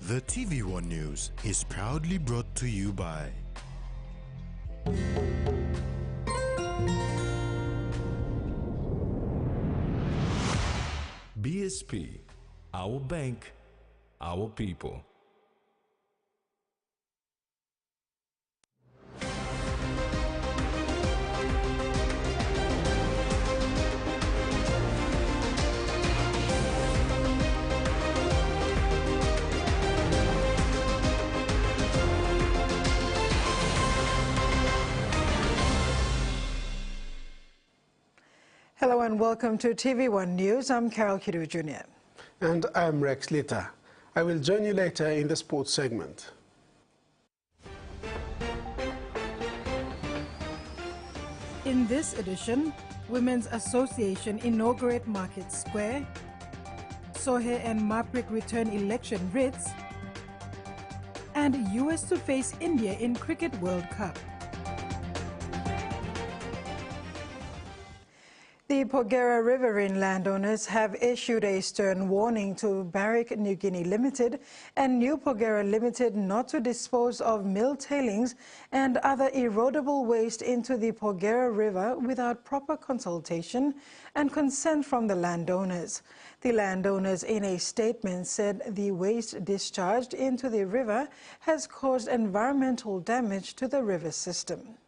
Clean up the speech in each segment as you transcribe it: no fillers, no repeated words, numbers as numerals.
The TVWAN News is proudly brought to you by BSP, our bank, our people. Hello and welcome to TV1 News. I'm Carol Kidu Jr. And I'm Rex Lita. I will join you later in the sports segment. In this edition, Women's Association inaugurate Market Square, Sohe and Maprik return election writs, and US to face India in Cricket World Cup. The Porgera riverine landowners have issued a stern warning to Barrick New Guinea Limited and New Porgera Limited not to dispose of mill tailings and other erodible waste into the Porgera River without proper consultation and consent from the landowners. The landowners in a statement said the waste discharged into the river has caused environmental damage to the river system.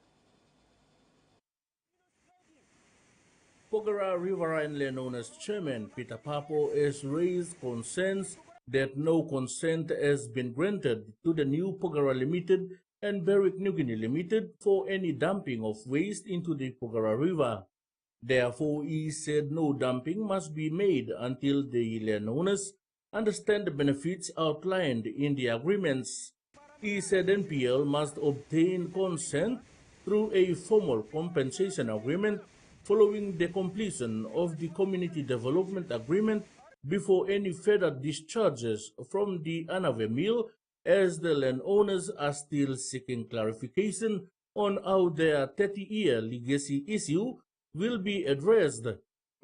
Porgera Riverine Landowners Chairman Peter Papo has raised concerns that no consent has been granted to the New Porgera Limited and Barrick New Guinea Limited for any dumping of waste into the Porgera River. Therefore, he said no dumping must be made until the landowners understand the benefits outlined in the agreements. He said NPL must obtain consent through a formal compensation agreement following the completion of the Community Development Agreement before any further discharges from the Anave Mill, as the landowners are still seeking clarification on how their 30-year legacy issue will be addressed.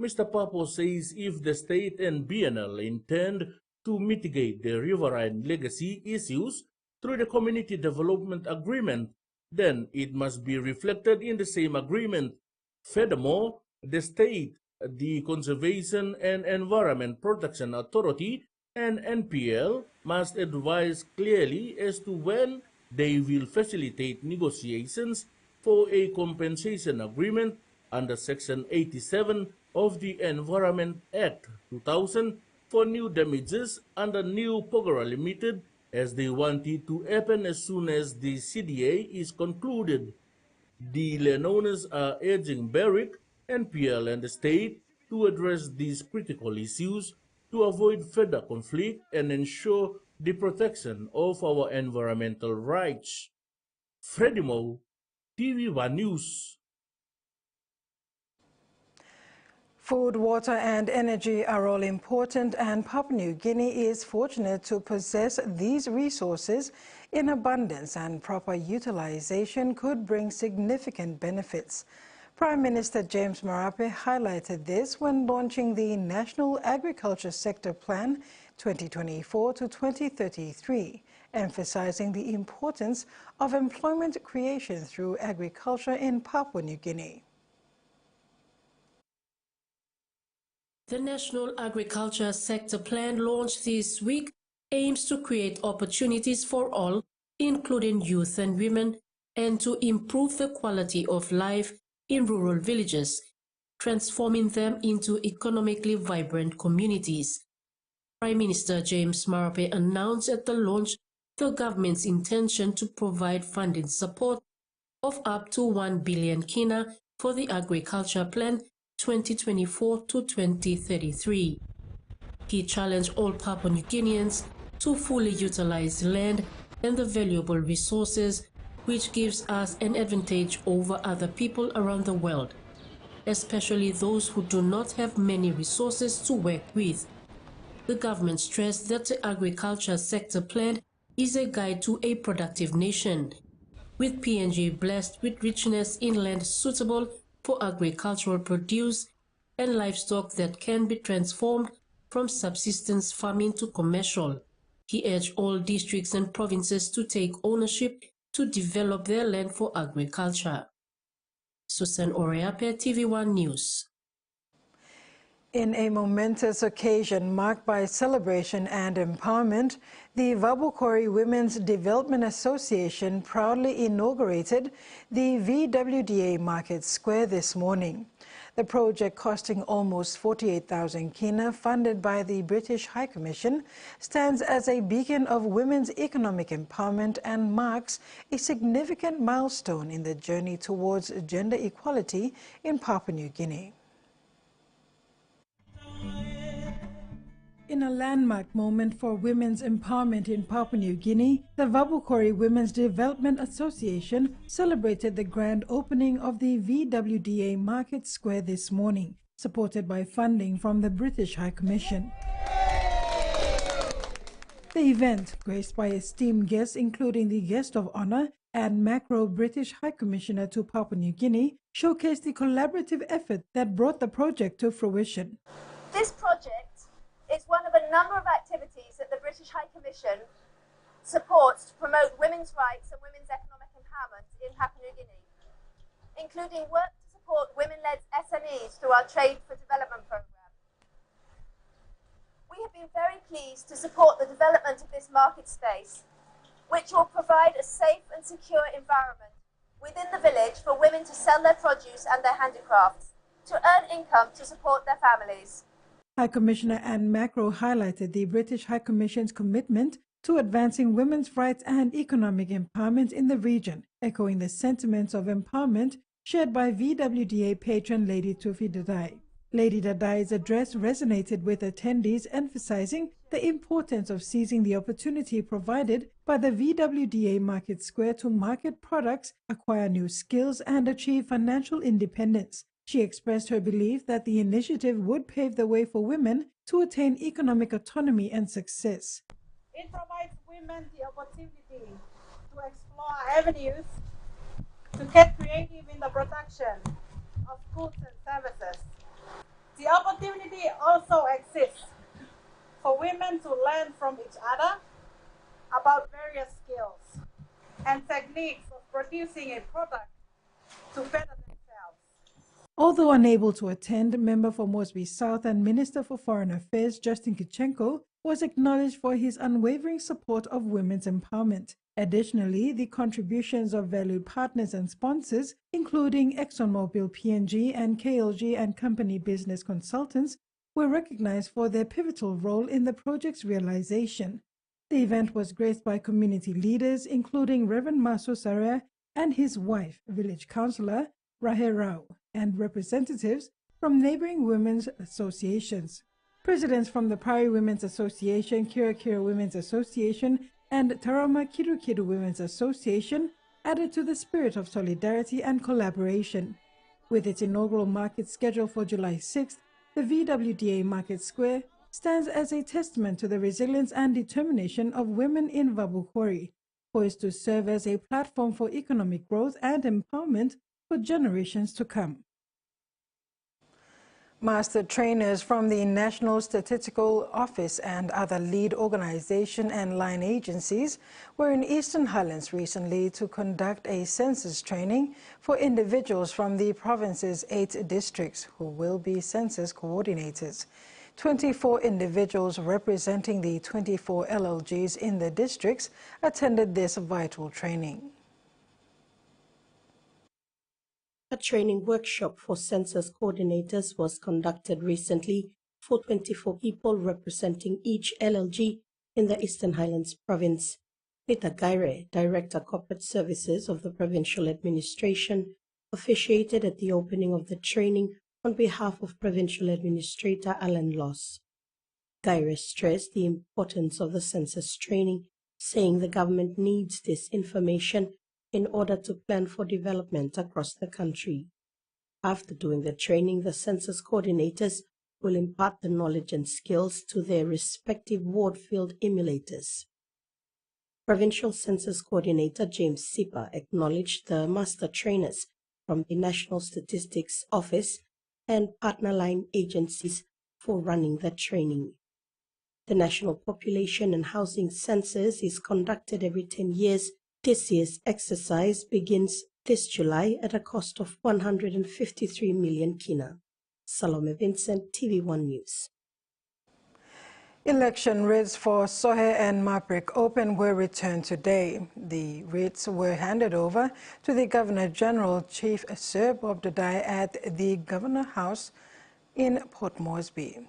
Mr. Papo says if the state and BNL intend to mitigate the riverine legacy issues through the Community Development Agreement, then it must be reflected in the same agreement. Furthermore, the state, the Conservation and Environment Protection Authority, and NPL must advise clearly as to when they will facilitate negotiations for a compensation agreement under Section 87 of the Environment Act 2000 for new damages under New Porgera Limited, as they want it to happen as soon as the CDA is concluded. The landowners are urging Barrick, NPL and the state to address these critical issues to avoid further conflict and ensure the protection of our environmental rights. Freddie Mo, TV1 News. Food, water and energy are all important, and Papua New Guinea is fortunate to possess these resources in abundance, and proper utilization could bring significant benefits. Prime Minister James Marape highlighted this when launching the National Agriculture Sector Plan 2024 to 2033, emphasizing the importance of employment creation through agriculture in Papua New Guinea. The National Agriculture Sector Plan launched this week aims to create opportunities for all, including youth and women, and to improve the quality of life in rural villages, transforming them into economically vibrant communities. Prime Minister James Marape announced at the launch the government's intention to provide funding support of up to 1 billion kina for the Agriculture Plan 2024 to 2033. He challenged all Papua New Guineans to fully utilize land and the valuable resources, which gives us an advantage over other people around the world, especially those who do not have many resources to work with. The government stressed that the Agriculture Sector Plan is a guide to a productive nation, with PNG blessed with richness in land suitable for agricultural produce and livestock that can be transformed from subsistence farming to commercial. He urged all districts and provinces to take ownership to develop their land for agriculture. Susan Oreape, TV1 News. In a momentous occasion marked by celebration and empowerment, the Vabukori Women's Development Association proudly inaugurated the VWDA Market Square this morning. The project, costing almost 48,000 kina, funded by the British High Commission, stands as a beacon of women's economic empowerment and marks a significant milestone in the journey towards gender equality in Papua New Guinea. In a landmark moment for women's empowerment in Papua New Guinea, the Vabukori Women's Development Association celebrated the grand opening of the VWDA Market Square this morning, supported by funding from the British High Commission. The event, graced by esteemed guests including the Guest of Honor and Macro British High Commissioner to Papua New Guinea, showcased the collaborative effort that brought the project to fruition. This project is one of a number of activities that the British High Commission supports to promote women's rights and women's economic empowerment in Papua New Guinea, including work to support women-led SMEs through our Trade for Development programme. We have been very pleased to support the development of this market space, which will provide a safe and secure environment within the village for women to sell their produce and their handicrafts, to earn income to support their families. High Commissioner Anne Macro highlighted the British High Commission's commitment to advancing women's rights and economic empowerment in the region, echoing the sentiments of empowerment shared by VWDA patron Lady Tufi Dadai. Lady Dadai's address resonated with attendees, emphasizing the importance of seizing the opportunity provided by the VWDA Market Square to market products, acquire new skills, and achieve financial independence. She expressed her belief that the initiative would pave the way for women to attain economic autonomy and success. It provides women the opportunity to explore avenues to get creative in the production of goods and services. The opportunity also exists for women to learn from each other about various skills and techniques of producing a product to better themselves. Although unable to attend, member for Moresby South and Minister for Foreign Affairs Justin Kichenko was acknowledged for his unwavering support of women's empowerment. Additionally, the contributions of valued partners and sponsors, including ExxonMobil, PNG, and KLG and Company Business Consultants, were recognized for their pivotal role in the project's realization. The event was graced by community leaders, including Reverend Maso Saraya and his wife, village councillor Rahe Rao, and representatives from neighboring women's associations. Presidents from the Pari Women's Association, Kira Kira Women's Association, and Tarama Kiru Kiru Women's Association added to the spirit of solidarity and collaboration. With its inaugural market scheduled for July 6th, the VWDA Market Square stands as a testament to the resilience and determination of women in Vabukori, poised to serve as a platform for economic growth and empowerment for generations to come. Master trainers from the National Statistical Office and other lead organization and line agencies were in Eastern Highlands recently to conduct a census training for individuals from the province's 8 districts who will be census coordinators. 24 individuals representing the 24 LLGs in the districts attended this vital training. A training workshop for census coordinators was conducted recently for 24 people representing each LLG in the Eastern Highlands province. Peter Gaire, Director Corporate Services of the Provincial Administration, officiated at the opening of the training on behalf of Provincial Administrator Alan Loss. Gaire stressed the importance of the census training, saying the government needs this information in order to plan for development across the country. After doing the training, the census coordinators will impart the knowledge and skills to their respective ward field emulators. Provincial Census Coordinator James Sipa acknowledged the master trainers from the National Statistics Office and partner line agencies for running the training. The National Population and Housing Census is conducted every 10 years. This year's exercise begins this July at a cost of 153 million kina. Salome Vincent, TVWAN News. Election writs for Sohe and Maprik Open were returned today. The writs were handed over to the Governor-General Chief Sir Bob Dodai at the Governor House in Port Moresby.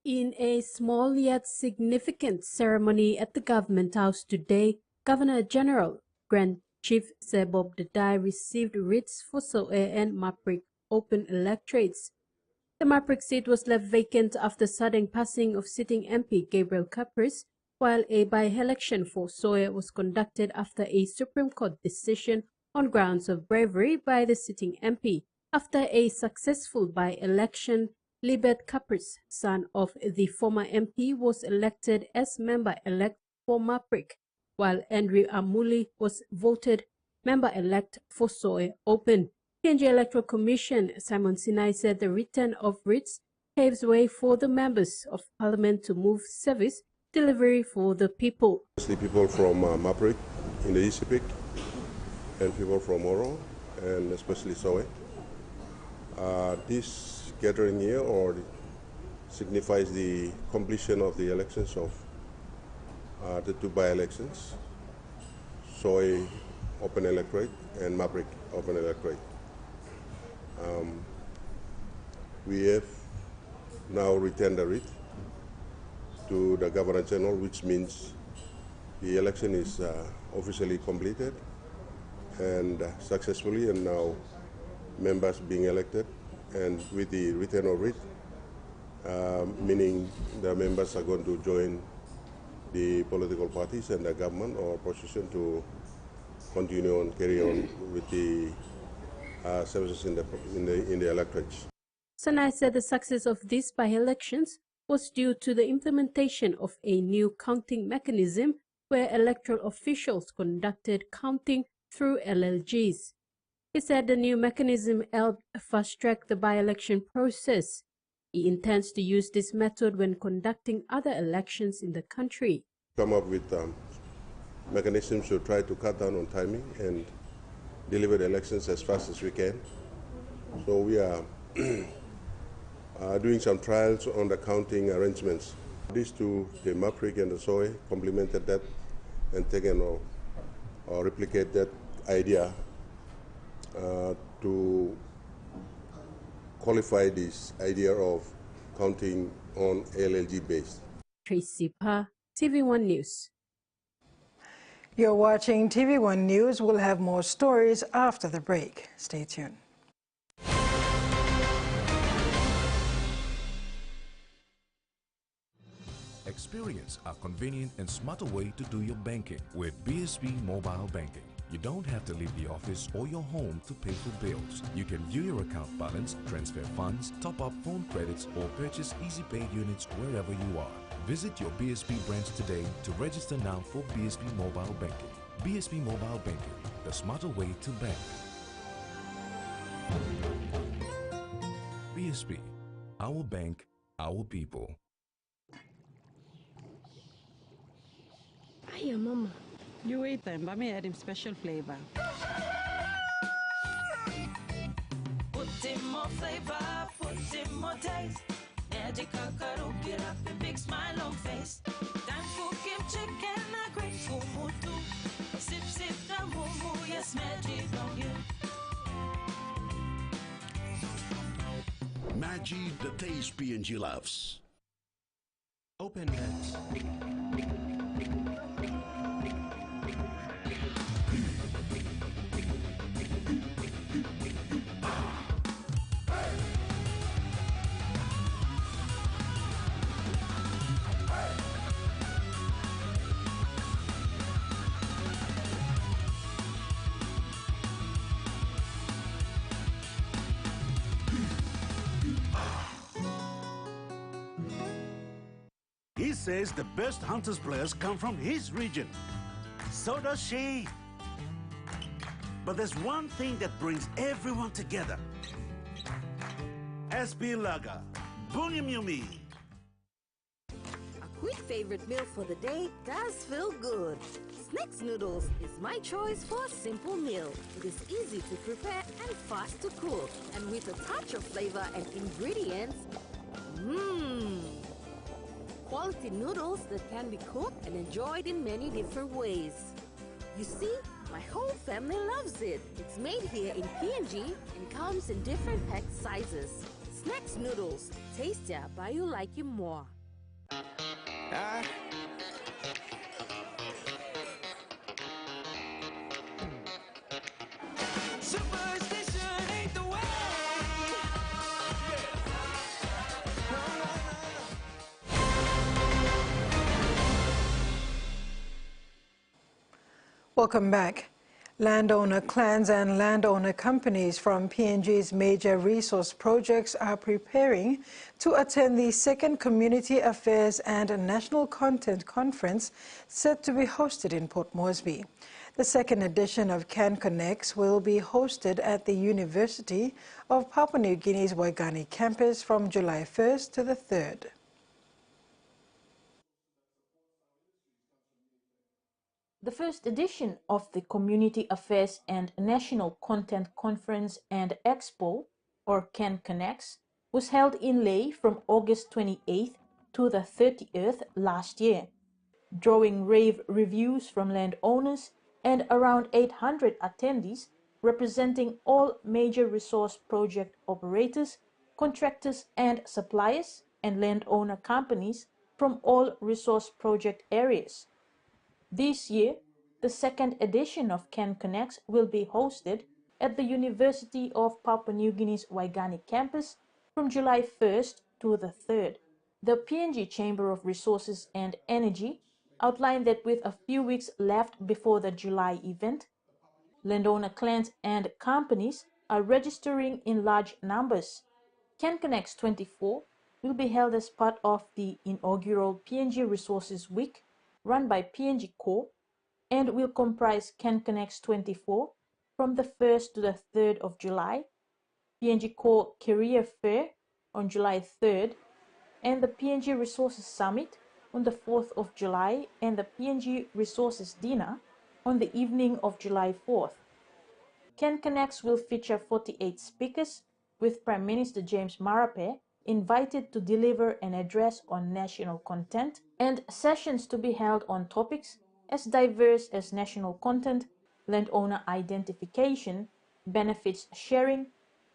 In a small yet significant ceremony at the Government House today, Governor-General Grand Chief Sir Bob Dodai received writs for Sohe and Maprik Open electorates. The Maprik seat was left vacant after sudden passing of sitting MP Gabriel Capris, while a by-election for Sohe was conducted after a Supreme Court decision on grounds of bravery by the sitting MP. After a successful by-election, Libet Capris, son of the former MP, was elected as member-elect for Maprik, while Andrew Amuli was voted member-elect for Sohe Open. PNG Electoral Commission Simon Sinai said the return of writs paves way for the members of Parliament to move service delivery for the people. Mostly people from Maprik in the East Peak and people from Oro and especially Sohe. This gathering here signifies the completion of the elections of the two by-elections, Sohe Open Electorate and Maprik Open Electorate. We have now returned the writ to the Governor General, which means the election is officially completed and successfully, and now members being elected. And with the return of writ, meaning the members are going to join the political parties and the government or opposition to continue on, carry on with the services in the electorate. Sanai said the success of these by-elections was due to the implementation of a new counting mechanism where electoral officials conducted counting through LLGs. He said the new mechanism helped fast-track the by-election process. He intends to use this method when conducting other elections in the country. Come up with mechanisms to try to cut down on timing and deliver the elections as fast as we can. So we are doing some trials on the counting arrangements. These two, the Maprik and the Sohe, complemented that and taken or replicate that idea to qualify this idea of counting on LLG based. Tracy Pa, TVWAN News. You're watching TVWAN News. We'll have more stories after the break. Stay tuned. Experience a convenient and smarter way to do your banking with BSP Mobile Banking. You don't have to leave the office or your home to pay for bills. You can view your account balance, transfer funds, top up phone credits, or purchase Easy Pay units wherever you are. Visit your BSP branch today to register now for BSP Mobile Banking. BSP Mobile Banking, the smarter way to bank. BSP, our bank, our people. Hiya, Mama. You wait then, but me add him special flavor. Put in more flavor, put in more taste. Magic kakaro, get up a big smile on face. Time for kim chicken, a great kumutu. Sip, sip, da mumu, yes, magic on you. Maggi, the taste PNG loves. Open Nets. He says the best Hunters players come from his region. So does she. But there's one thing that brings everyone together. SB Lager, Volume Yummy. A quick favorite meal for the day does feel good. Snacks noodles is my choice for a simple meal. It is easy to prepare and fast to cook. And with a touch of flavor and ingredients, quality noodles that can be cooked and enjoyed in many different ways. You see, my whole family loves it. It's made here in PNG and comes in different pack sizes. Snacks noodles, tastier but you like it more. Superstition ain't the way. Welcome back. Landowner clans and landowner companies from PNG's major resource projects are preparing to attend the second Community Affairs and National Content Conference set to be hosted in Port Moresby. The second edition of Can Connects will be hosted at the University of Papua New Guinea's Waigani campus from July 1st to the 3rd. The first edition of the Community Affairs and National Content Conference and Expo, or Can Connects, was held in Lae from August 28th to the 30th last year, drawing rave reviews from landowners and around 800 attendees representing all major resource project operators, contractors and suppliers, and landowner companies from all resource project areas. This year, the second edition of Can Connects will be hosted at the University of Papua New Guinea's Waigani campus from July 1st to the 3rd. The PNG Chamber of Resources and Energy outlined that with a few weeks left before the July event, landowner clans and companies are registering in large numbers. Can Connects 24 will be held as part of the inaugural PNG Resources Week run by PNG Core and will comprise Can Connects 24 from the 1st to the 3rd of July, PNG Core Career Fair on July 3rd, and the PNG Resources Summit on the 4th of July and the PNG Resources Dinner on the evening of July 4th. Can Connects will feature 48 speakers, with Prime Minister James Marape invited to deliver an address on national content, and sessions to be held on topics as diverse as national content, landowner identification, benefits sharing,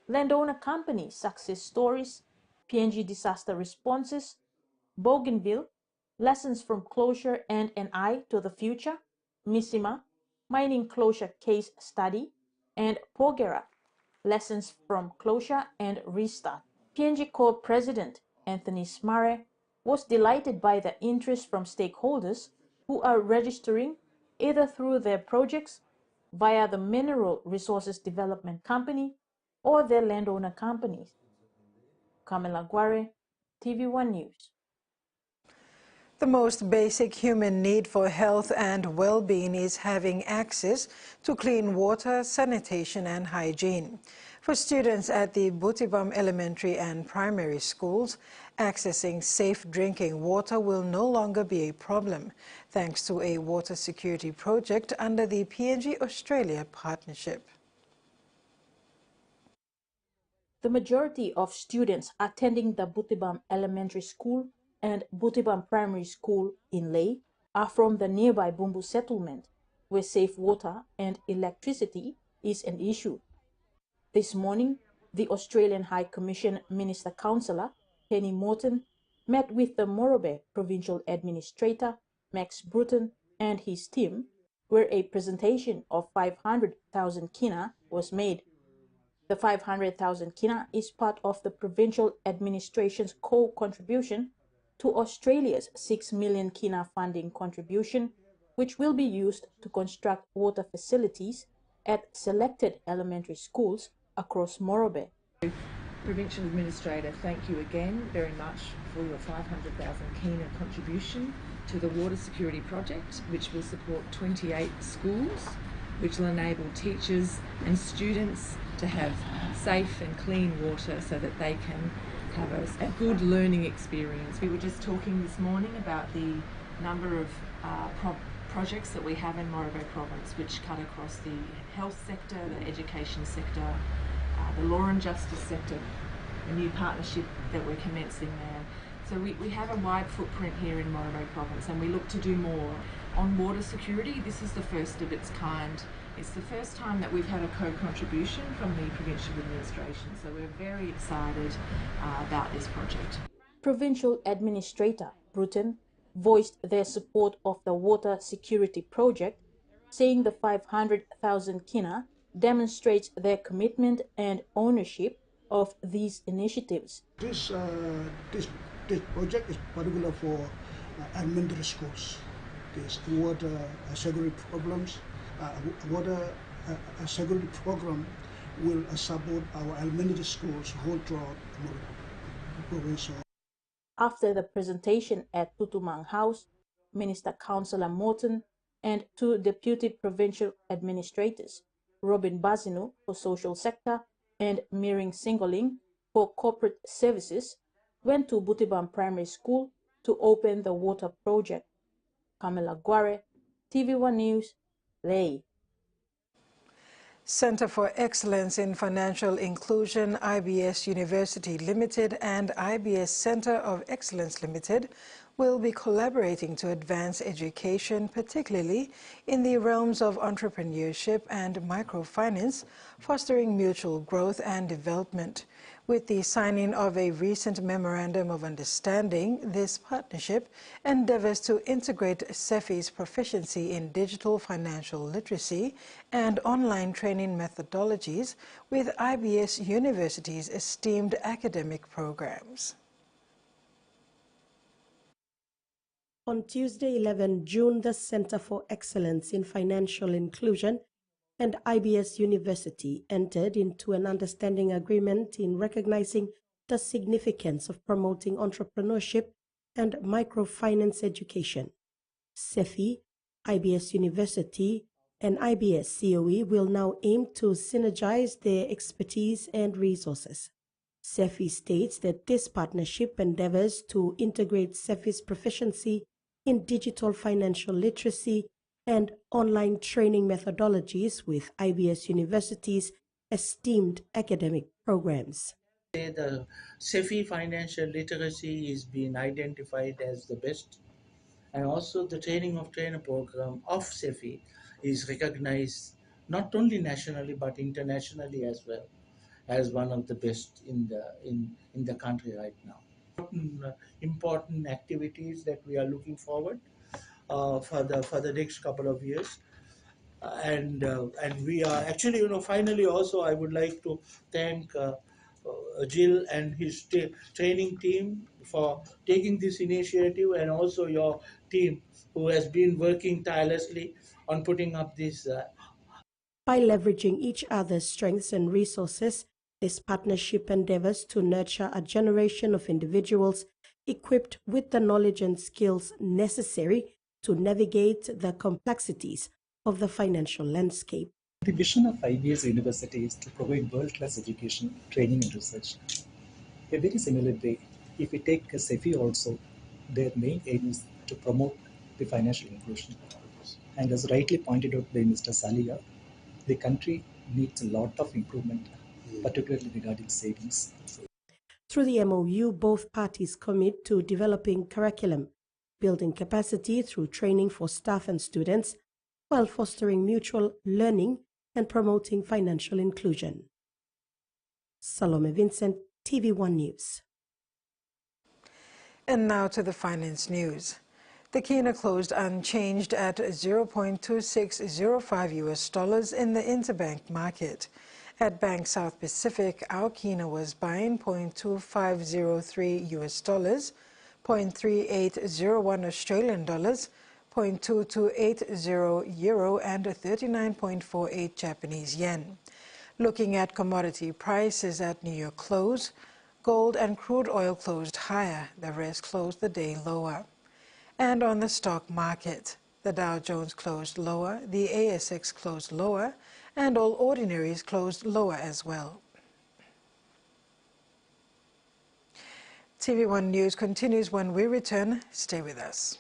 landowner company success stories, PNG disaster responses, Bougainville, lessons from closure and an eye to the future, Misima, mining closure case study, and Pogera, lessons from closure and restart. PNG Core President Anthony Smare was delighted by the interest from stakeholders who are registering either through their projects, via the Mineral Resources Development Company, or their landowner companies. Kamela Guare, TVWAN News. The most basic human need for health and well-being is having access to clean water, sanitation and hygiene. For students at the Butibam Elementary and Primary Schools, accessing safe drinking water will no longer be a problem, thanks to a water security project under the PNG-Australia partnership. The majority of students attending the Butibam Elementary School and Butibam Primary School in Lae are from the nearby Bumbu settlement, where safe water and electricity is an issue. This morning, the Australian High Commission Minister Councillor Penny Morton met with the Morobe Provincial Administrator Max Bruton and his team, where a presentation of 500,000 kina was made. The 500,000 kina is part of the provincial administration's co-contribution to Australia's 6 million kina funding contribution, which will be used to construct water facilities at selected elementary schools across Morobe. Provincial Administrator, thank you again very much for your 500,000 kina contribution to the Water Security Project, which will support 28 schools, which will enable teachers and students to have safe and clean water so that they can have a good learning experience. We were just talking this morning about the number of projects that we have in Morabo province, which cut across the health sector, the education sector, the law and justice sector, a new partnership that we're commencing there. So we have a wide footprint here in Morabo province, and we look to do more. On water security, this is the first of its kind. It's the first time that we've had a co-contribution from the provincial administration, so we're very excited about this project. Provincial Administrator Bruton voiced their support of the water security project, saying the 500,000 kina demonstrates their commitment and ownership of these initiatives. This project is particular for elementary schools. This water security problems, water security program will support our elementary schools whole throughout the province. After the presentation at Tutumang House, Minister Councillor Morton and two Deputy Provincial Administrators, Robin Bazinu for Social Sector and Miring Singoling for Corporate Services, went to Butibam Primary School to open the water project. Pamela Guare, TVWAN News, Ley. Center for Excellence in Financial Inclusion, IBS University Limited and IBS Center of Excellence Limited will be collaborating to advance education, particularly in the realms of entrepreneurship and microfinance, fostering mutual growth and development. With the signing of a recent Memorandum of Understanding, this partnership endeavors to integrate CEFI's proficiency in digital financial literacy and online training methodologies with IBS University's esteemed academic programs. On Tuesday, 11 June, the Center for Excellence in Financial Inclusion and IBS University entered into an understanding agreement in recognizing the significance of promoting entrepreneurship and microfinance education. CEFI, IBS University, and IBS COE will now aim to synergize their expertise and resources. CEFI states that this partnership endeavors to integrate CEFI's proficiency in digital financial literacy and online training methodologies with IBS University's esteemed academic programs. The CEFI financial literacy is being identified as the best, and also the training of trainer program of CEFI is recognized not only nationally but internationally as well as one of the best in the country right now. Important activities that we are looking forward for the next couple of years, and we are actually, finally also I would like to thank Jill and his training team for taking this initiative, and also your team who has been working tirelessly on putting up this. By leveraging each other's strengths and resources, this partnership endeavors to nurture a generation of individuals equipped with the knowledge and skills necessary to navigate the complexities of the financial landscape. The vision of IBS University is to provide world-class education, training and research. A very similar way, if we take CEFI also, their main aim is to promote the financial inclusion. And as rightly pointed out by Mr. Salia, the country needs a lot of improvement, particularly regarding savings. Through the MOU, both parties commit to developing curriculum, building capacity through training for staff and students, while fostering mutual learning and promoting financial inclusion. Salome Vincent, TVWAN News. And now to the finance news. The kina closed unchanged at $0.2605 US in the interbank market. At Bank South Pacific, our kina was buying $0.2503 US, $0.3801 Australian dollars, $0.2280 euro, and 39.48 Japanese yen. Looking at commodity prices at New York close, gold and crude oil closed higher. The rest closed the day lower. And on the stock market, the Dow Jones closed lower, the ASX closed lower, and all ordinaries closed lower as well. TV1 News continues when we return. Stay with us.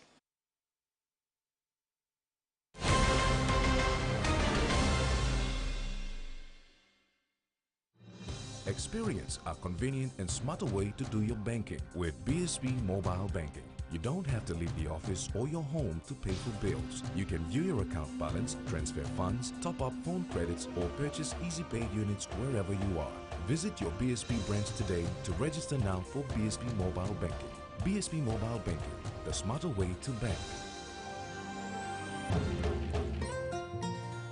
Experience a convenient and smarter way to do your banking with BSB Mobile Banking. You don't have to leave the office or your home to pay for bills. You can view your account balance, transfer funds, top up phone credits, or purchase easy pay units wherever you are. Visit your BSB branch today to register now for BSB Mobile Banking. BSB Mobile Banking, the smarter way to bank.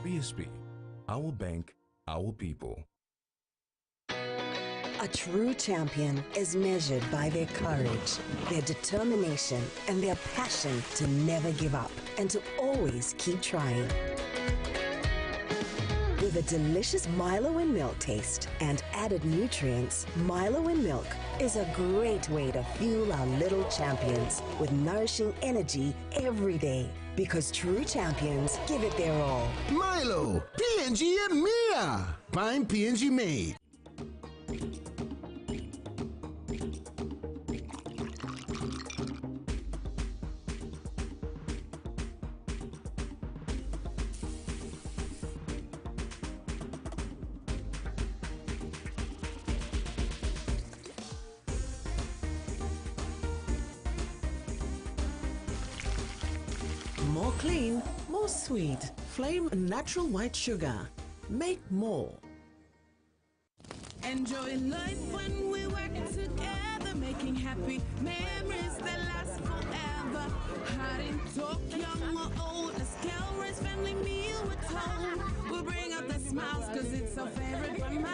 BSB, our bank, our people. A true champion is measured by their courage, their determination, and their passion to never give up and to always keep trying. With a delicious Milo and milk taste and added nutrients, Milo and milk is a great way to fuel our little champions with nourishing energy every day. Because true champions give it their all. Milo, PNG e Mia. Pine PNG made. More clean, more sweet. Flame natural white sugar. Make more. Enjoy life when we work together, making happy memories that last forever. Hot and talk, young or old, let's calories, family meal with home. We'll bring out the smiles cause it's our favorite from us.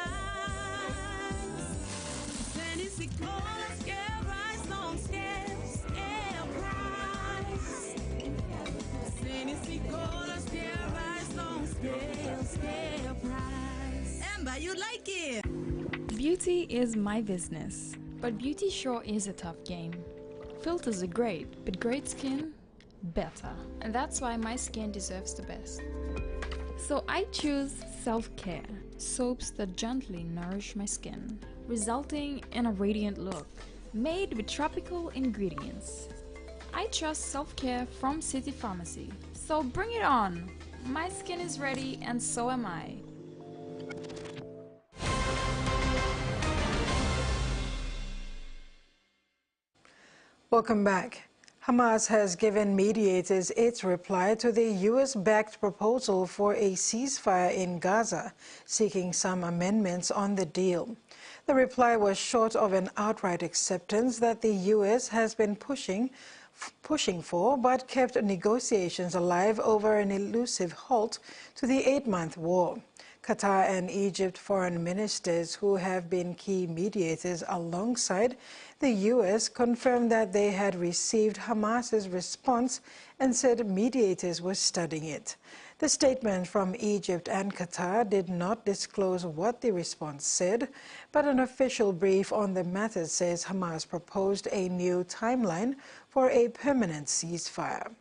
Tennessee cola, scare rice, long scare price. Tennessee cola, scare rice, long scare price. Amber, you like it? Beauty is my business, but beauty sure is a tough game. Filters are great, but great skin, better. And that's why my skin deserves the best. So I choose self-care, soaps that gently nourish my skin, resulting in a radiant look, made with tropical ingredients. I trust self-care from City Pharmacy, so bring it on! My skin is ready and so am I. Welcome back. Hamas has given mediators its reply to the U.S.-backed proposal for a ceasefire in Gaza, seeking some amendments on the deal. The reply was short of an outright acceptance that the U.S. has been pushing for, but kept negotiations alive over an elusive halt to the 8-month war. Qatar and Egypt foreign ministers, who have been key mediators alongside the U.S., confirmed that they had received Hamas's response and said mediators were studying it. The statement from Egypt and Qatar did not disclose what the response said, but an official brief on the matter says Hamas proposed a new timeline for a permanent ceasefire.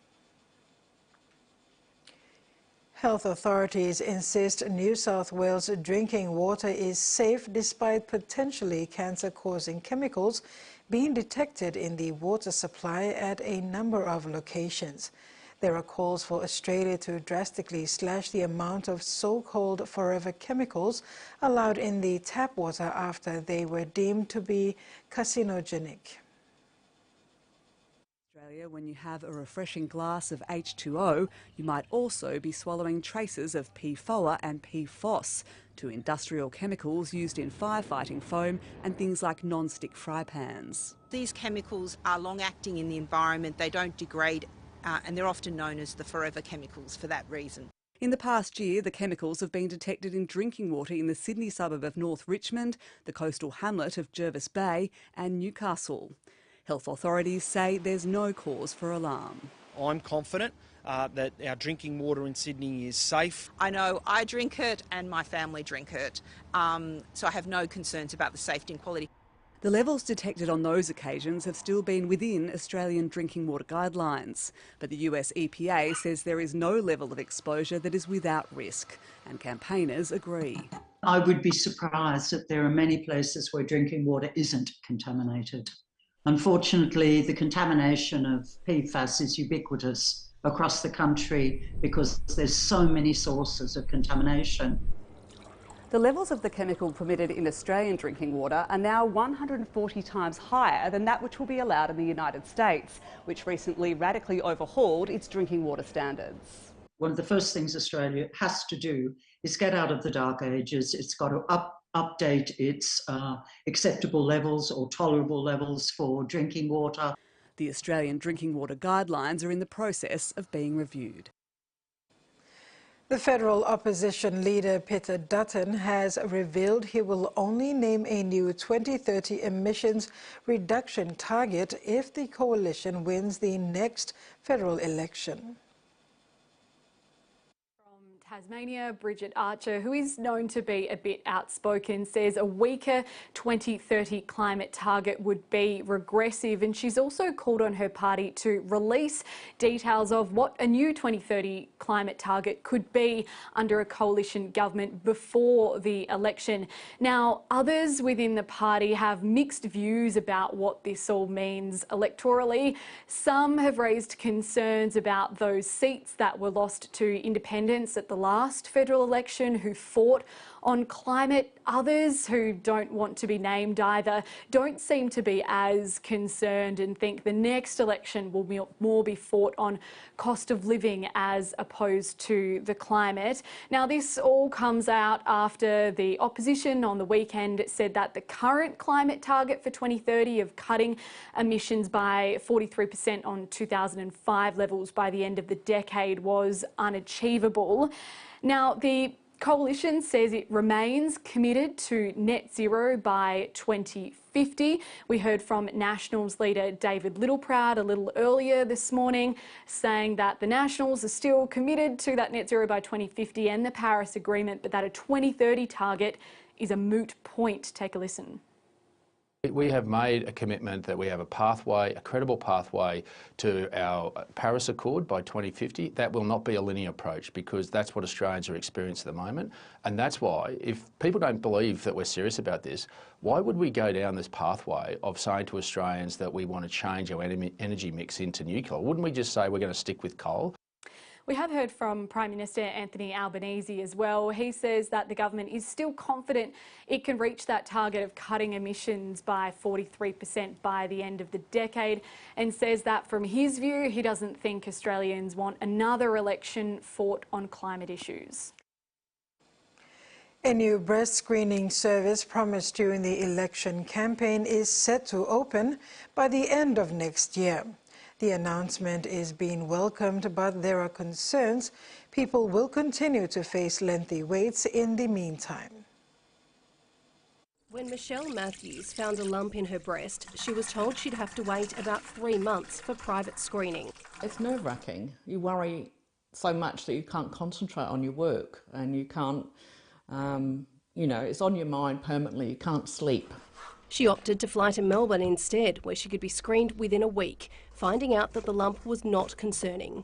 Health authorities insist New South Wales drinking water is safe despite potentially cancer-causing chemicals being detected in the water supply at a number of locations. There are calls for Australia to drastically slash the amount of so-called forever chemicals allowed in the tap water after they were deemed to be carcinogenic. When you have a refreshing glass of H2O, you might also be swallowing traces of PFOA and PFOS, two industrial chemicals used in firefighting foam and things like non-stick fry pans. These chemicals are long-acting in the environment, they don't degrade, and they're often known as the forever chemicals for that reason. In the past year, the chemicals have been detected in drinking water in the Sydney suburb of North Richmond, the coastal hamlet of Jervis Bay and Newcastle. Health authorities say there's no cause for alarm. I'm confident that our drinking water in Sydney is safe. I know I drink it and my family drink it, so I have no concerns about the safety and quality. The levels detected on those occasions have still been within Australian drinking water guidelines, but the US EPA says there is no level of exposure that is without risk, and campaigners agree. I would be surprised that there are many places where drinking water isn't contaminated. Unfortunately, the contamination of PFAS is ubiquitous across the country because there's so many sources of contamination. The levels of the chemical permitted in Australian drinking water are now 140 times higher than that which will be allowed in the United States, which recently radically overhauled its drinking water standards. One of the first things Australia has to do is get out of the dark ages. It's got to update its acceptable levels or tolerable levels for drinking water. The Australian drinking water guidelines are in the process of being reviewed. The federal opposition leader Peter Dutton has revealed he will only name a new 2030 emissions reduction target if the coalition wins the next federal election. Tasmania, Bridget Archer, who is known to be a bit outspoken, says a weaker 2030 climate target would be regressive, and she's also called on her party to release details of what a new 2030 climate target could be under a coalition government before the election. Now, others within the party have mixed views about what this all means electorally. Some have raised concerns about those seats that were lost to independents at the last federal election who fought on climate. Others who don't want to be named either don't seem to be as concerned and think the next election will more be fought on cost of living as opposed to the climate. Now, this all comes out after the opposition on the weekend said that the current climate target for 2030 of cutting emissions by 43% on 2005 levels by the end of the decade was unachievable. Now, the coalition says it remains committed to net zero by 2050. We heard from Nationals leader David Littleproud a little earlier this morning saying that the Nationals are still committed to that net zero by 2050 and the Paris Agreement, but that a 2030 target is a moot point. Take a listen. We have made a commitment that we have a pathway, a credible pathway to our Paris Accord by 2050. That will not be a linear approach because that's what Australians are experiencing at the moment. And that's why, if people don't believe that we're serious about this, why would we go down this pathway of saying to Australians that we want to change our energy mix into nuclear? Wouldn't we just say we're going to stick with coal? We have heard from Prime Minister Anthony Albanese as well. He says that the government is still confident it can reach that target of cutting emissions by 43% by the end of the decade, and says that from his view, he doesn't think Australians want another election fought on climate issues. A new breast screening service promised during the election campaign is set to open by the end of next year. The announcement is being welcomed, but there are concerns people will continue to face lengthy waits in the meantime. When Michelle Matthews found a lump in her breast, she was told she'd have to wait about 3 months for private screening. It's nerve-wracking. You worry so much that you can't concentrate on your work and you can't, it's on your mind permanently. You can't sleep. She opted to fly to Melbourne instead, where she could be screened within a week, finding out that the lump was not concerning.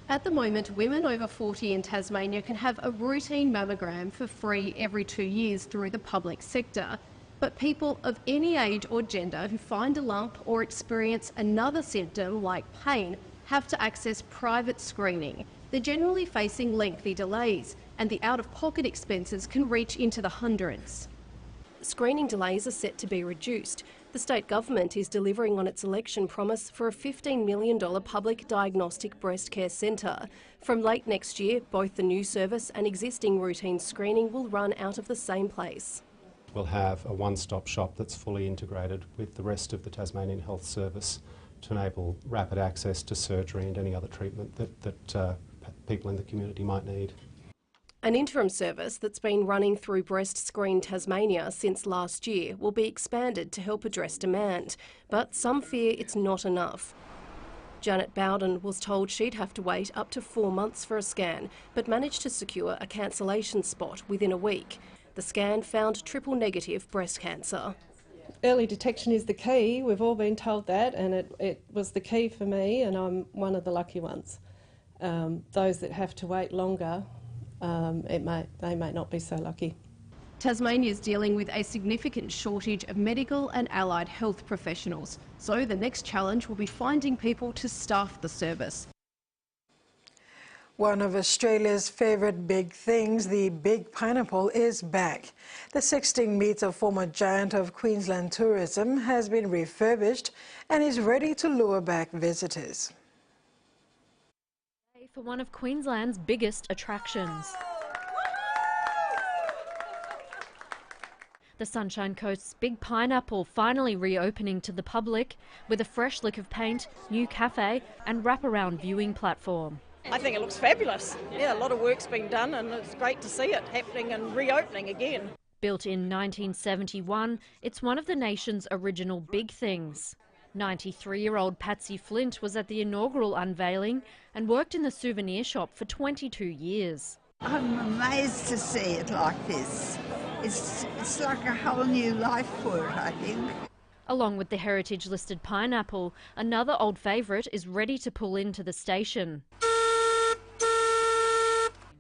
At the moment, women over 40 in Tasmania can have a routine mammogram for free every 2 years through the public sector. But people of any age or gender who find a lump or experience another symptom like pain have to access private screening. They're generally facing lengthy delays, and the out-of-pocket expenses can reach into the hundreds. Screening delays are set to be reduced. The state government is delivering on its election promise for a $15 million public diagnostic breast care centre. From late next year, both the new service and existing routine screening will run out of the same place. We'll have a one-stop shop that's fully integrated with the rest of the Tasmanian Health Service to enable rapid access to surgery and any other treatment that people in the community might need. An interim service that's been running through Breast Screen Tasmania since last year will be expanded to help address demand, but some fear it's not enough. Janet Bowden was told she'd have to wait up to 4 months for a scan, but managed to secure a cancellation spot within a week. The scan found triple negative breast cancer. Early detection is the key. We've all been told that, and it was the key for me, and I'm one of the lucky ones. Those that have to wait longer, they may not be so lucky. Tasmania is dealing with a significant shortage of medical and allied health professionals, so the next challenge will be finding people to staff the service. One of Australia's favourite big things, the big pineapple, is back. The 16-metre former giant of Queensland tourism has been refurbished and is ready to lure back visitors. For one of Queensland's biggest attractions. The Sunshine Coast's Big Pineapple finally reopening to the public with a fresh lick of paint, new cafe and wraparound viewing platform. I think it looks fabulous. Yeah, a lot of work's been done and it's great to see it happening and reopening again. Built in 1971, it's one of the nation's original big things. 93-year-old Patsy Flint was at the inaugural unveiling and worked in the souvenir shop for 22 years. I'm amazed to see it like this. It's like a whole new life for it, I think. Along with the heritage-listed pineapple, another old favourite is ready to pull into the station.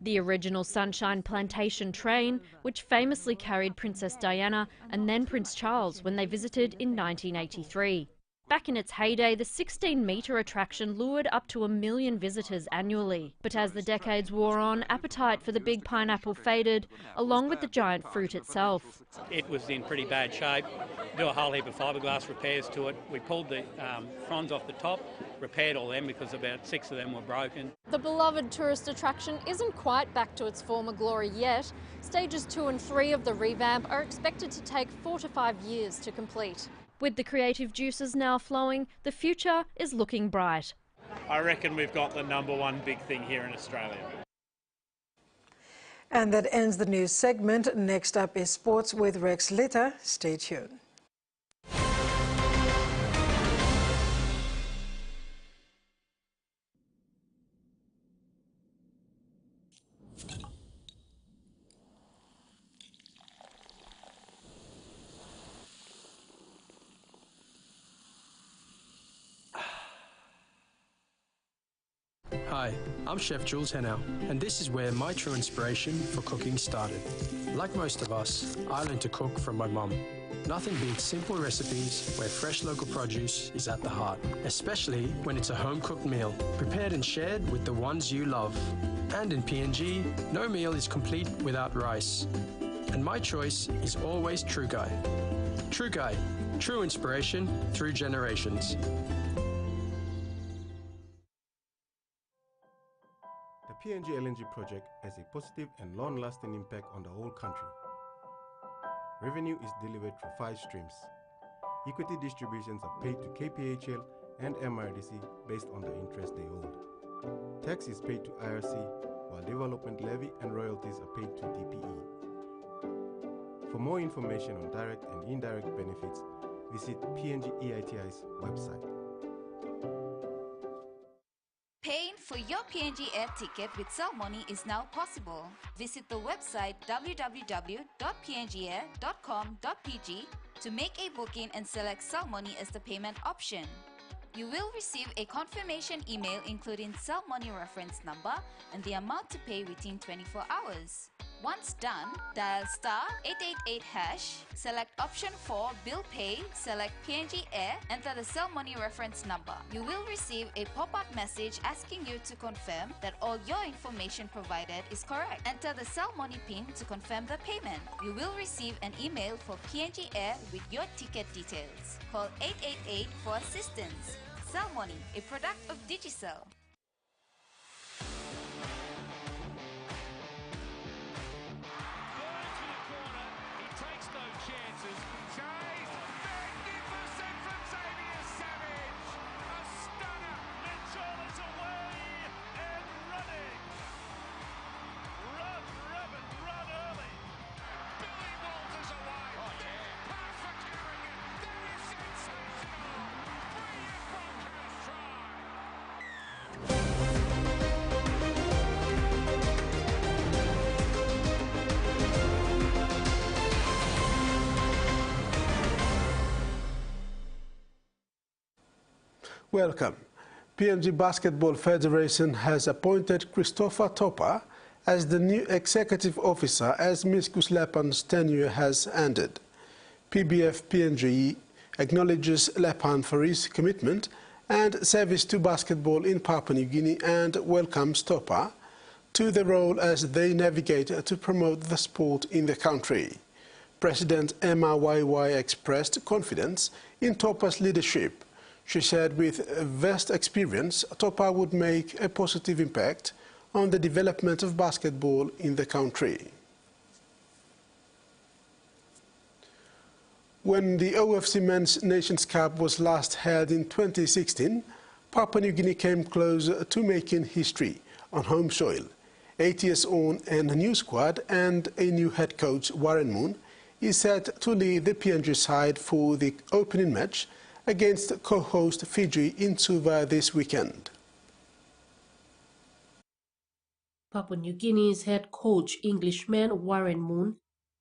The original Sunshine Plantation train, which famously carried Princess Diana and then Prince Charles when they visited in 1983. Back in its heyday, the 16-metre attraction lured up to 1 million visitors annually. But as the decades wore on, appetite for the big pineapple faded, along with the giant fruit itself. It was in pretty bad shape. Do a whole heap of fiberglass repairs to it. We pulled the fronds off the top, repaired all them because about 6 of them were broken. The beloved tourist attraction isn't quite back to its former glory yet. Stages 2 and 3 of the revamp are expected to take 4 to 5 years to complete. With the creative juices now flowing, the future is looking bright. I reckon we've got the #1 big thing here in Australia. And that ends the news segment. Next up is sports with Rex Litter. Stay tuned. Hi, I'm Chef Jules Henow, and this is where my true inspiration for cooking started. Like most of us, I learned to cook from my mum. Nothing beats simple recipes where fresh local produce is at the heart, especially when it's a home-cooked meal, prepared and shared with the ones you love. And in PNG, no meal is complete without rice. And my choice is always True Guy. True Guy, true inspiration through generations. The PNG LNG project has a positive and long-lasting impact on the whole country. Revenue is delivered through 5 streams. Equity distributions are paid to KPHL and MRDC based on the interest they hold. Tax is paid to IRC, while development levy and royalties are paid to DPE. For more information on direct and indirect benefits, visit PNG EITI's website. Paying for your PNG air ticket with Cell Money is now possible. Visit the website www.pngair.com.pg to make a booking and select Cell Money as the payment option. You will receive a confirmation email including Cell Money reference number and the amount to pay within 24 hours. Once done, dial *888#, select option 4 Bill Pay, select PNG Air, enter the Cell Money reference number. You will receive a pop-up message asking you to confirm that all your information provided is correct. Enter the Cell Money PIN to confirm the payment. You will receive an email for PNG Air with your ticket details. Call 888 for assistance. Cell Money, a product of Digicel. Welcome. PNG Basketball Federation has appointed Christopher Topper as the new executive officer as Ms. Kuslepan's tenure has ended. PBF PNG acknowledges Lepan for his commitment and service to basketball in Papua New Guinea and welcomes Topa to the role as they navigate to promote the sport in the country. President Emma YY expressed confidence in Topa's leadership. She said with vast experience, Topa would make a positive impact on the development of basketball in the country. When the OFC Men's Nations Cup was last held in 2016, Papua New Guinea came close to making history on home soil. 8 years on, and a new squad and a new head coach, Warren Moon, is set to lead the PNG side for the opening match against co-host Fiji in Suva this weekend. Papua New Guinea's head coach, Englishman Warren Moon,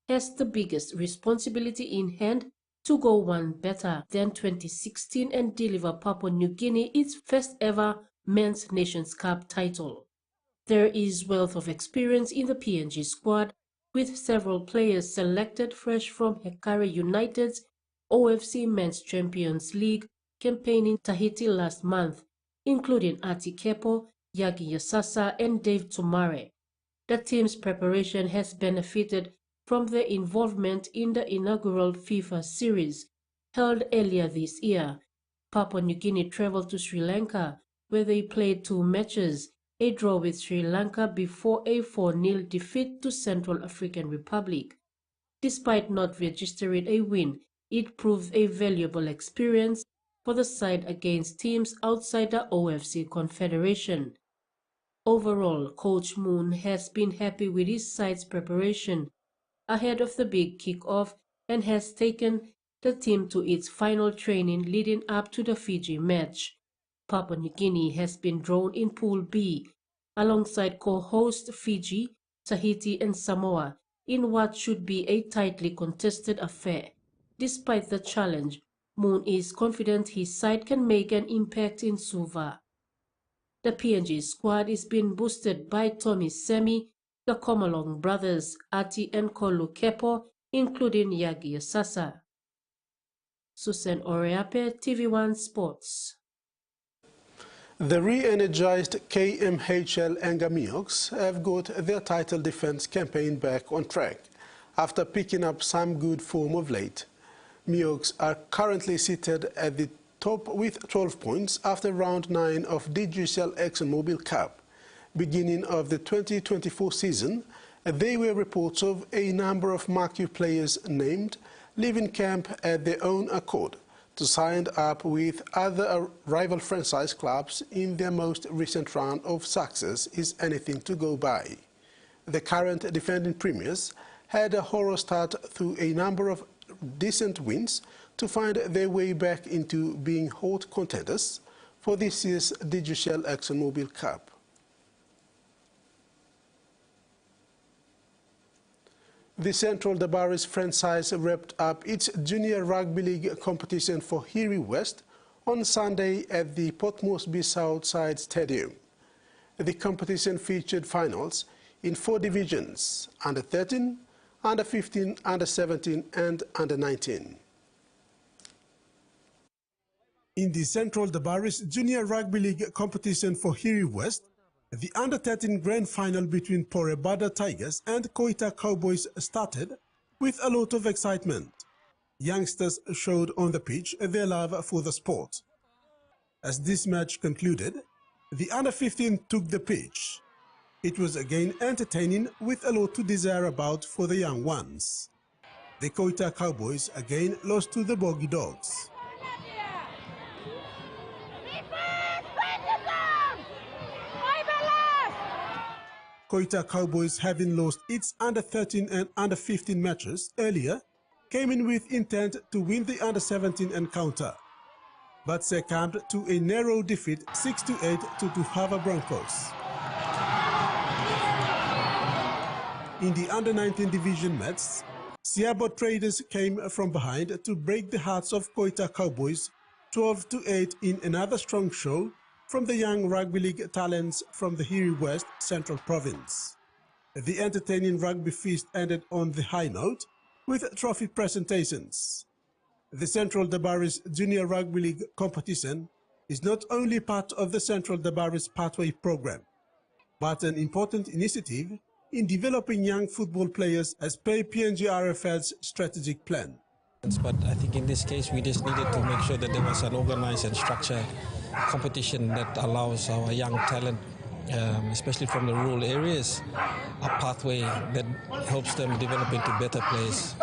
has the biggest responsibility in hand to go one better than 2016 and deliver Papua New Guinea its first ever Men's Nations Cup title. There is wealth of experience in the PNG squad, with several players selected fresh from Hekari United's OFC Men's Champions League campaign in Tahiti last month, including Ati Kepo, Yagi Yasasa and Dave Tumare. The team's preparation has benefited from their involvement in the inaugural FIFA series held earlier this year. Papua New Guinea traveled to Sri Lanka, where they played 2 matches, a draw with Sri Lanka before a 4-0 defeat to Central African Republic. Despite not registering a win, it proved a valuable experience for the side against teams outside the OFC Confederation. Overall, Coach Moon has been happy with his side's preparation ahead of the big kick-off and has taken the team to its final training leading up to the Fiji match. Papua New Guinea has been drawn in Pool B alongside co-host Fiji, Tahiti and Samoa in what should be a tightly contested affair. Despite the challenge, Moon is confident his side can make an impact in Suva. The PNG squad is being boosted by Tommy Semi, the Komalong brothers, Ati and Kolu Kepo, including Yagi Yasasa. Susan Oreape, TVWAN Sports. The re-energized KMHL Engamioks have got their title defense campaign back on track after picking up some good form of late. Mioks are currently seated at the top with 12 points after round 9 of DGCL ExxonMobil Cup. Beginning of the 2024 season, there were reports of a number of marquee players named leaving camp at their own accord to sign up with other rival franchise clubs in their most recent run of success is anything to go by. The current defending premiers had a horror start through a number of decent wins to find their way back into being hot contenders for this year's DGCL ExxonMobil Cup. The Central Dabaris franchise wrapped up its Junior Rugby League competition for Hiri West on Sunday at the Port Moresby Southside Stadium. The competition featured finals in 4 divisions: under 13, under 15, under 17 and under 19. In the Central Dabaris Junior Rugby League competition for Hiri West, the under-13 grand final between Porebada Tigers and Koita Cowboys started with a lot of excitement. Youngsters showed on the pitch their love for the sport. As this match concluded, the under-15 took the pitch. It was again entertaining with a lot to desire about for the young ones. The Koita Cowboys again lost to the Boggy Dogs. Koita Cowboys, having lost its under-13 and under-15 matches earlier, came in with intent to win the under-17 encounter, but succumbed to a narrow defeat 6-8 to Tuhava Broncos. In the under-19 division match, Siabo Traders came from behind to break the hearts of Koita Cowboys 12-8 in another strong show from the young rugby league talents from the Hiri West Central Province. The entertaining rugby feast ended on the high note with trophy presentations. The Central Dabaris Junior Rugby League competition is not only part of the Central Dabaris Pathway program, but an important initiative in developing young football players as per PNG RFL's strategic plan. But I think in this case we just needed to make sure that there was an organized and structured competition that allows our young talent, especially from the rural areas, a pathway that helps them develop into better players.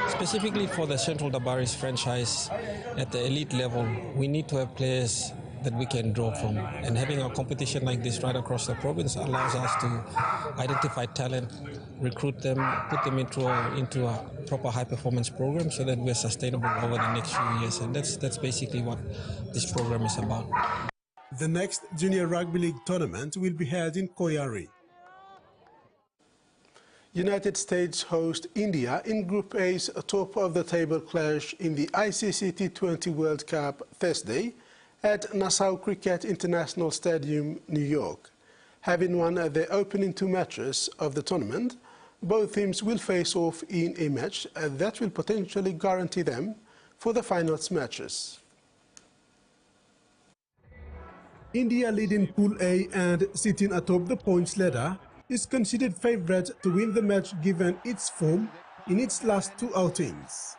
Specifically for the Central Dabaris franchise at the elite level, we need to have players that we can draw from. And having a competition like this right across the province allows us to identify talent, recruit them, put them into a proper high-performance program so that we're sustainable over the next few years. And that's basically what this program is about. The next Junior Rugby League tournament will be held in Koyari. United States host India in Group A's top-of-the-table clash in the ICC T20 World Cup Thursday at Nassau Cricket International Stadium, New York. Having won their opening 2 matches of the tournament, both teams will face off in a match that will potentially guarantee them for the finals matches. India, leading Pool A and sitting atop the points ladder, is considered favourite to win the match given its form in its last 2 outings.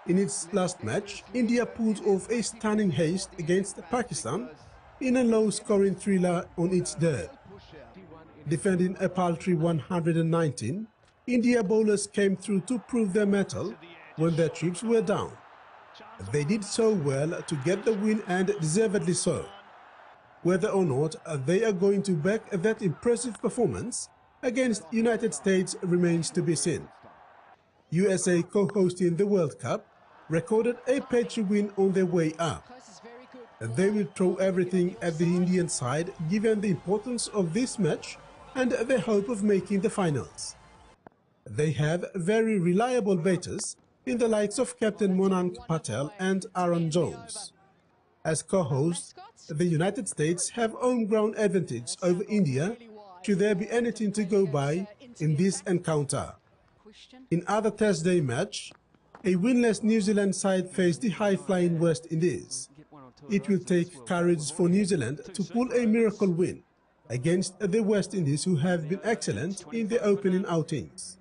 In its last match, India pulled off a stunning haste against Pakistan in a low-scoring thriller on its dirt. Defending a paltry 119, India bowlers came through to prove their mettle when their chips were down. They did so well to get the win, and deservedly so. Whether or not they are going to back that impressive performance against United States remains to be seen. USA, co-hosting the World Cup, recorded a patchy win on their way up. They will throw everything at the Indian side given the importance of this match and the hope of making the finals. They have very reliable batters in the likes of Captain Monank Patel and Aaron Jones. As co-hosts, the United States have home ground advantage over India should there be anything to go by in this encounter. In other Thursday match, a winless New Zealand side faced the high-flying West Indies. It will take courage for New Zealand to pull a miracle win against the West Indies, who have been excellent in their opening outings.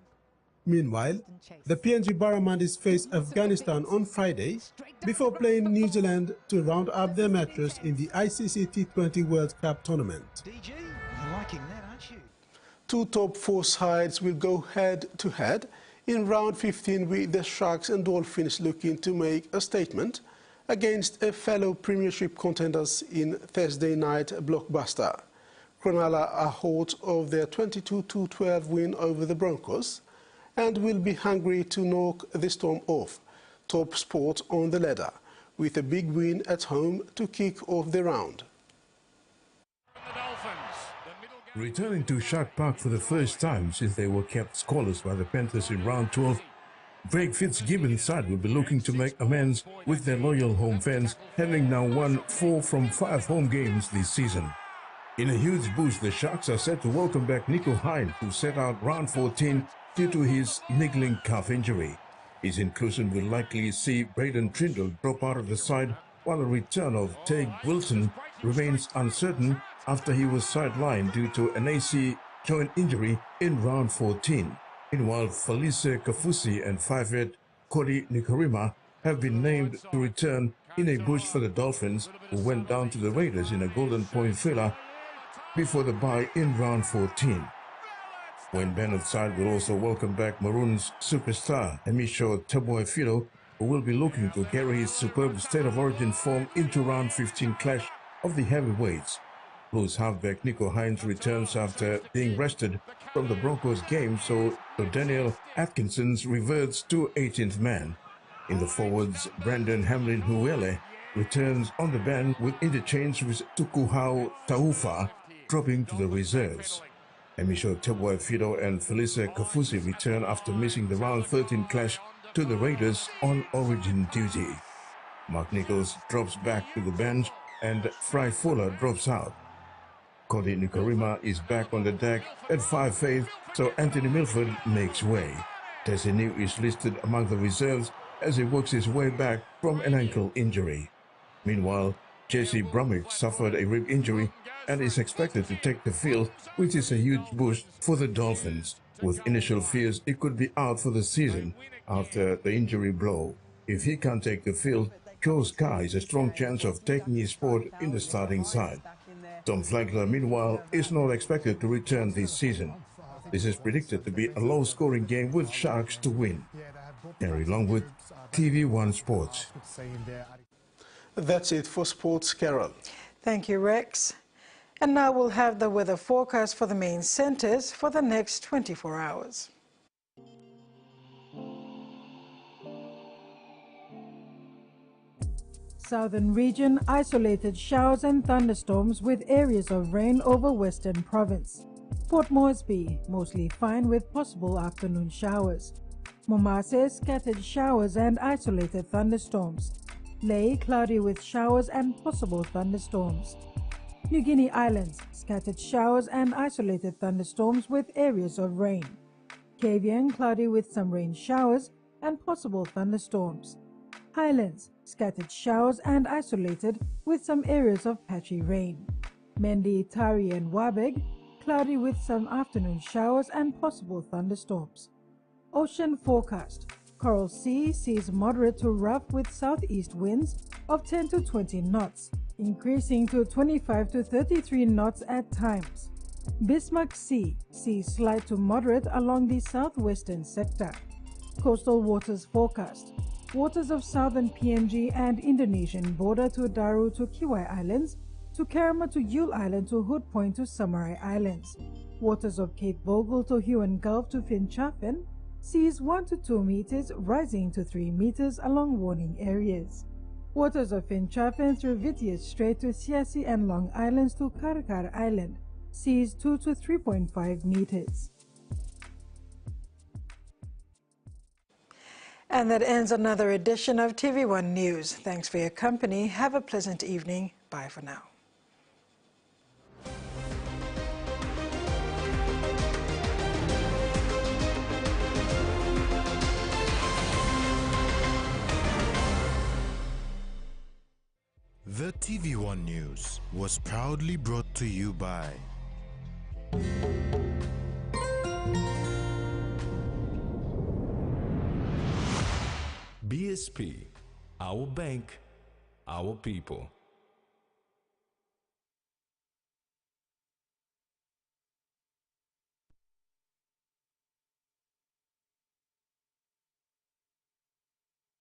Meanwhile, the PNG Barramandis face Afghanistan on Friday before playing New Zealand to round up their matches in the ICC T20 World Cup tournament. You're liking that, aren't you? 2 top 4 sides will go head-to-head in round 15, with the Sharks and Dolphins looking to make a statement against a fellow Premiership contenders in Thursday night blockbuster. Cronulla are hot of their 22-12 win over the Broncos and will be hungry to knock the Storm off top spot on the ladder, with a big win at home to kick off the round. Returning to Shark Park for the first time since they were kept scoreless by the Panthers in round 12, Craig Fitzgibbon's side will be looking to make amends with their loyal home fans, having now won 4 from 5 home games this season. In a huge boost, the Sharks are set to welcome back Nico Hine, who set out round 14 due to his niggling calf injury. His inclusion will likely see Braden Trindle drop out of the side, while the return of Teig Wilson remains uncertain after he was sidelined due to an AC joint injury in round 14. Meanwhile, Felice Kafusi and 5'8" Cody Nikorima have been named to return in a boost for the Dolphins, who went down to the Raiders in a Golden Point thriller before the bye in round 14. Wayne Bennett's side will also welcome back Maroons superstar Emisho Teboe-Fido, who will be looking to carry his superb State of Origin form into round 15 clash of the heavyweights. Blues halfback Nico Hines returns after being rested from the Broncos game, so Daniel Atkinson reverts to 18th man. In the forwards, Brandon Hamlin-Huele returns on the bench with interchange with Tukuhau Taufa dropping to the reserves. Emisho Teboe-Fido and Felice Kafusi return after missing the round 13 clash to the Raiders on Origin duty. Mark Nichols drops back to the bench and Fry Fuller drops out. Cody Nikorima is back on the deck at 5/8, so Anthony Milford makes way. Tessie New is listed among the reserves as he works his way back from an ankle injury. Meanwhile, Jesse Brummett suffered a rib injury and is expected to take the field, which is a huge boost for the Dolphins, with initial fears he could be out for the season after the injury blow. If he can't take the field, Joe Sky has a strong chance of taking his spot in the starting side. Tom Flagler, meanwhile, is not expected to return this season. This is predicted to be a low-scoring game with Sharks to win. Harry Longwood, TV1 Sports. That's it for Sports, Carol. Thank you, Rex. And now we'll have the weather forecast for the main centres for the next 24 hours. Southern region, isolated showers and thunderstorms with areas of rain over Western Province. Port Moresby, mostly fine with possible afternoon showers. Momase, scattered showers and isolated thunderstorms. Lae, cloudy with showers and possible thunderstorms. New Guinea Islands, scattered showers and isolated thunderstorms with areas of rain. Cavian, cloudy with some rain showers and possible thunderstorms. Highlands, scattered showers and isolated with some areas of patchy rain. Mendi, Tari and Wabeg, cloudy with some afternoon showers and possible thunderstorms. Ocean forecast. Coral Sea sees moderate to rough with southeast winds of 10 to 20 knots, increasing to 25 to 33 knots at times. Bismarck Sea sees slight to moderate along the southwestern sector. Coastal waters forecast. Waters of southern PNG and Indonesian border to Daru to Kiwai Islands, to Kerama to Yule Island to Hood Point to Samarai Islands. Waters of Cape Vogel to Huon Gulf to Finchafen, seas 1 to 2 meters rising to 3 meters along warning areas. Waters of Finchafen through Vitius Strait to Siasi and Long Islands to Karkar Island, seas 2 to 3.5 meters. And that ends another edition of TV1 News. Thanks for your company. Have a pleasant evening. Bye for now. The TV1 News was proudly brought to you by BSP, our bank, our people.